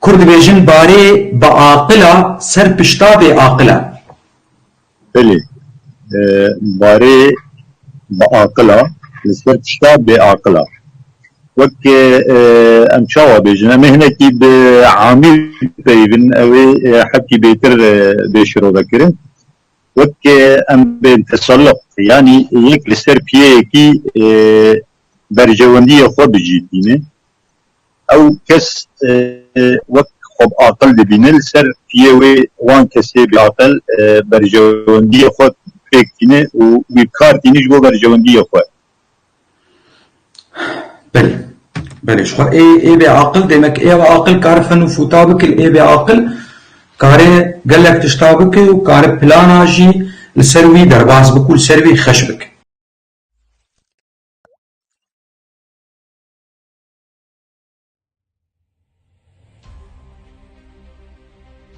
كرد بيجن باري بعاقلة سر بشتا بعاقلة. بلي باري بعاقلة سر بشتا بعاقلة. وك ام شاوا بيجن ام هنا كي بعامل تقريبا او حكي بيتر بيشرو ذكرن وك ام بتسلق يعني يك لسر بيه كي برجواندية خود بجيتينه او كس وك خب عاقل دبينل سر بيه وان كسي بعاقل برجواندية خود بيكتينه وبكارتينه جو برجواندية خود. بلي بلي شو ايه بعاقل ديمك ايه بعاقل كارف انه فوتابك الايه بعاقل كاري قال لك تشتابك وكاري بلانا جي السروي درباز بكل سروي خشبك